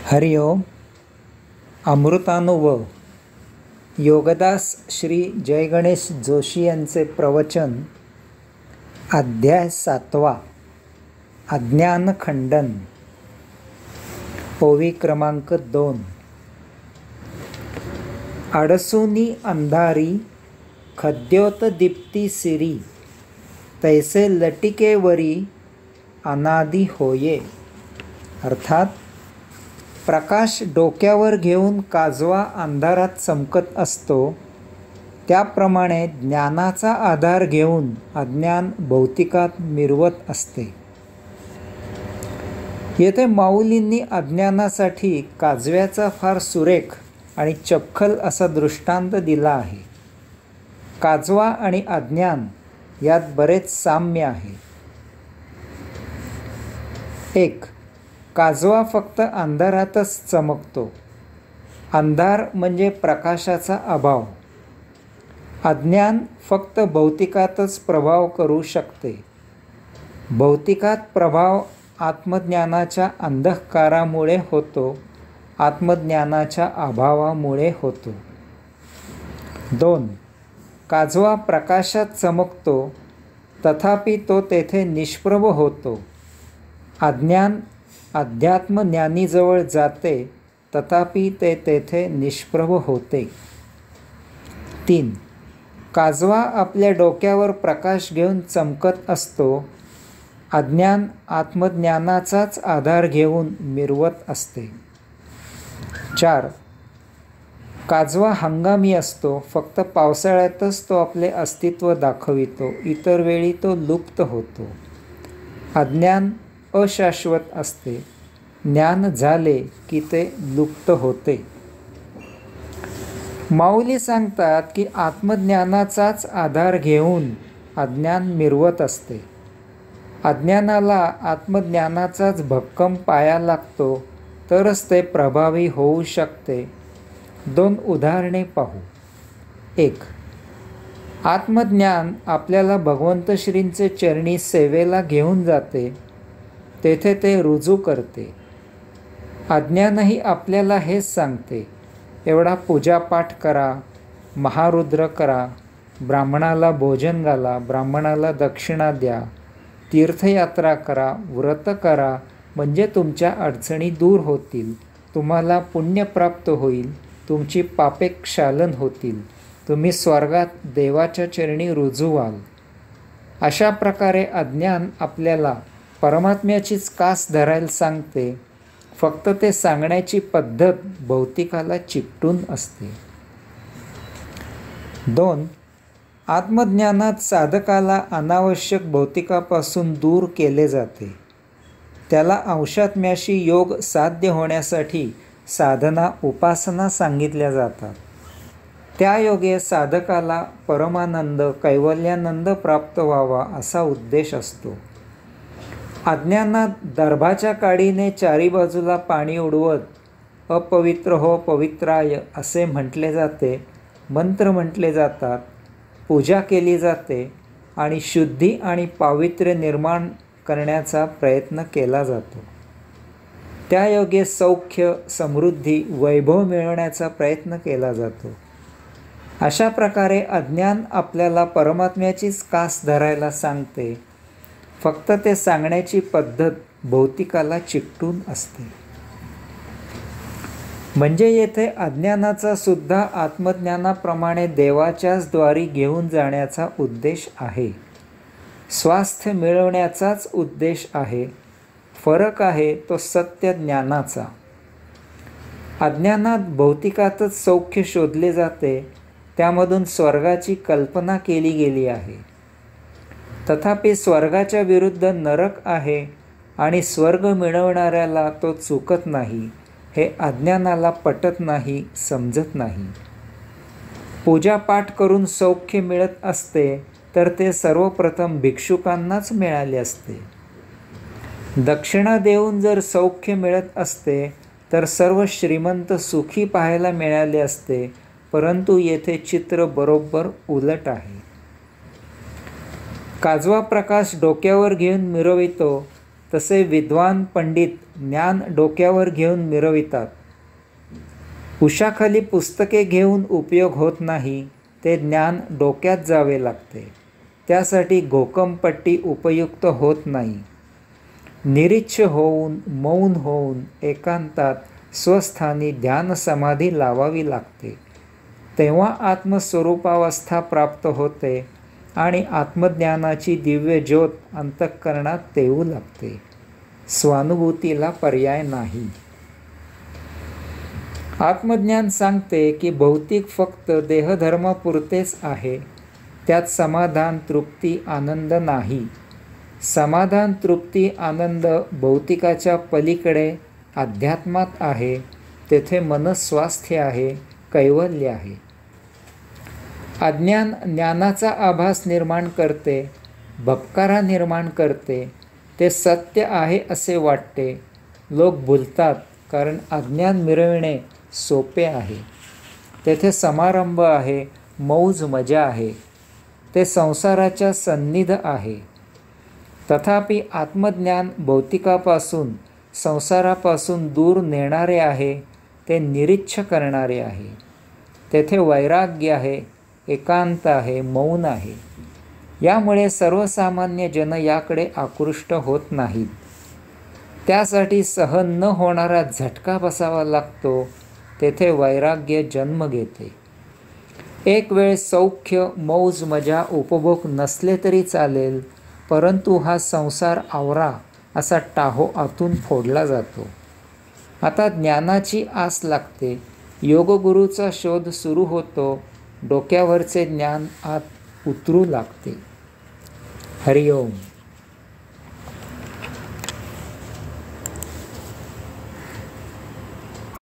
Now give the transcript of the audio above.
हरि ओम. अमृतानुभव योगदास श्री जय गणेश जोशी यांचे प्रवचन. अध्याय 7. अज्ञानखंडन. ओवी क्रमांक 2. अडसूनी अंधारी खद्योत दीप्ती सिरी, तैसे लटिकेवरी अनादि होये. अर्थात प्रकाश डोक्यावर घेऊन काजवा अंधारात चमकत असतो, त्याप्रमाणे ज्ञानाचा आधार घेऊन अज्ञान भौतिकात मिरवत असते. येथे माऊलींनी अज्ञानासाठी काजव्याचा फार सुरेख आणि चपखल असा दृष्टांत दिला आहे. काजवा आणि अज्ञान यात बरेच साम्य आहे. 1. काजवा फक्त अंधारातच चमकतो. अंधार म्हणजे प्रकाशाचा अभाव. अज्ञान फक्त भौतिकातच प्रभाव करू शकते. भौतिकात प्रभाव आत्मज्ञानाच्या अंधकारामुळे होतो, आत्मज्ञानाच्या अभावामुळे होतो. 2. काजवा प्रकाशात चमकतो, तथापि तो तेथे निष्प्रभ होतो. अज्ञान अध्यात्मज्ञानीजवळ जाते, तथापि ते तेथे निष्प्रभ होते. 3. काजवा आपल्या डोक्यावर प्रकाश घेऊन चमकत असतो. अज्ञान आत्मज्ञानाचाच आधार घेऊन मिरवत असते. 4. काजवा हंगामी असतो. फक्त पावसाळ्यातच तो आपले अस्तित्व दाखवितो, इतर वेळी तो लुप्त होतो. अज्ञान अशाश्वत असते. ज्ञान झाले की ते लुप्त होते. माऊली सांगतात की आत्मज्ञानाचाच आधार घेऊन अज्ञान मिरवत असते. अज्ञानाला आत्मज्ञानाचाच भक्कम पाया लागतो, तरच ते प्रभावी होऊ शकते. 2 उदाहरणे पाहू. 1. आत्मज्ञान आपल्याला भगवंत श्रींचे चरणी सेवेला घेऊन जाते, तेथे ते रुजू करते. अज्ञानही आपल्याला हेच सांगते, एवढा पूजापाठ करा, महारुद्र करा, ब्राह्मणाला भोजन घाला, ब्राह्मणाला दक्षिणा द्या, तीर्थयात्रा करा, व्रत करा, म्हणजे तुमच्या अडचणी दूर होतील, तुम्हाला पुण्य प्राप्त होईल, तुमची पापे क्षालन होतील, तुम्ही स्वर्गात देवाच्या चरणी रुजू व्हाल. अशा प्रकारे अज्ञान आपल्याला परमात्म्याचीच कास धरायला सांगते, फक्त ते सांगण्याची पद्धत भौतिकाला चिकटून असते. 2. आत्मज्ञानात साधकाला अनावश्यक भौतिकापासून दूर केले जाते. त्याला अंशात्म्याशी योग साध्य होण्यासाठी साधना उपासना सांगितल्या जातात. त्या योगे साधकाला परमानंद कैवल्यानंद प्राप्त व्हावा असा उद्देश असतो. अज्ञानात दर्भाच्या काडीने चारी बाजूला पाणी उडवत अपवित्र हो पवित्राय असे म्हटले जाते, मंत्र म्हटले जातात, पूजा केली जाते आणि शुद्धी आणि पावित्र्य निर्माण करण्याचा प्रयत्न केला जातो. त्या योगे सौख्य, समृद्धी, वैभव मिळवण्याचा प्रयत्न केला जातो. अशा प्रकारे अज्ञान आपल्याला परमात्म्याचीच कास धरायला सांगते, फक्त ते सांगण्याची पद्धत भौतिकाला चिकटून असते. म्हणजे येथे अज्ञानाचा सुद्धा आत्मज्ञानाप्रमाणे देवाच्याच द्वारी घेऊन जाण्याचा उद्देश आहे. स्वास्थ्य मिळवण्याचाच उद्देश आहे. फरक आहे तो सत्य ज्ञानाचा. अज्ञानात भौतिकातच सौख्य शोधले जाते, त्यामधून स्वर्गाची कल्पना केली गेली आहे. तथापि स्वर्गाच्या विरुद्ध नरक आहे आणि स्वर्ग मिळवणाऱ्याला तो चुकत नाही, हे अज्ञानाला पटत नाही, समजत नाही. पूजापाठ करून सौख्य मिळत असते, तर ते सर्वप्रथम भिक्षुकांनाच मिळाले असते. दक्षिणा देऊन जर सौख्य मिळत असते, तर सर्व श्रीमंत सुखी पाहायला मिळाले असते, परंतु येथे चित्र बरोबर उलट आहे. काजवा प्रकाश डोक्यावर घेऊन मिरवितो, तसे विद्वान पंडित ज्ञान डोक्यावर घेऊन मिरवितात. उशाखाली पुस्तके घेऊन उपयोग होत नाही, ते ज्ञान डोक्यात जावे लागते. त्यासाठी घोकमपट्टी उपयुक्त होत नाही. निरीच्छ होऊन, मौन होऊन, एकांतात स्वस्थानी ध्यान समाधी लावावी लागते. तेव्हा आत्मस्वरूपावस्था प्राप्त होते आणि आत्मज्ञानाची दिव्य ज्योत अंतःकरणात तेवू लागते. स्वानुभूतीला पर्याय नाही. आत्मज्ञान सांगते की भौतिक फक्त देहधर्मापुरतेच आहे. त्यात समाधान, तृप्ती, आनंद नाही. समाधान, तृप्ती, आनंद भौतिकाच्या पलीकडे अध्यात्मात आहे. तेथे मनस्वास्थ्य आहे, कैवल्य आहे. अज्ञान ज्ञानाचा आभास निर्माण करते, भपकारा निर्माण करते. ते सत्य आहे असे वाटते. लोक भुलतात कारण अज्ञान मिरविणे सोपे आहे. तेथे समारंभ आहे, मौज मजा आहे. ते संसाराच्या सन्निध आहे. तथापि आत्मज्ञान भौतिकापासून, संसारापासून दूर नेणारे आहे. ते निरीच्छ करणारे आहे. तेथे वैराग्य आहे, एकांत आहे, मौन आहे. यामुळे सर्वसामान्य जन याकडे आकृष्ट होत नाहीत. त्यासाठी सहन न होणारा झटका बसावा लागतो. तेथे वैराग्य जन्म घेते. एक वेळ सौख्य, मौज मजा, उपभोग नसले तरी चालेल, परंतु हा संसार आवरा असा टाहो आतून फोडला जातो. आता ज्ञानाची आस लागते. योगगुरूचा शोध सुरू होतो. डोक्यावरचे ज्ञान आत उतरू लागते. हरिओम.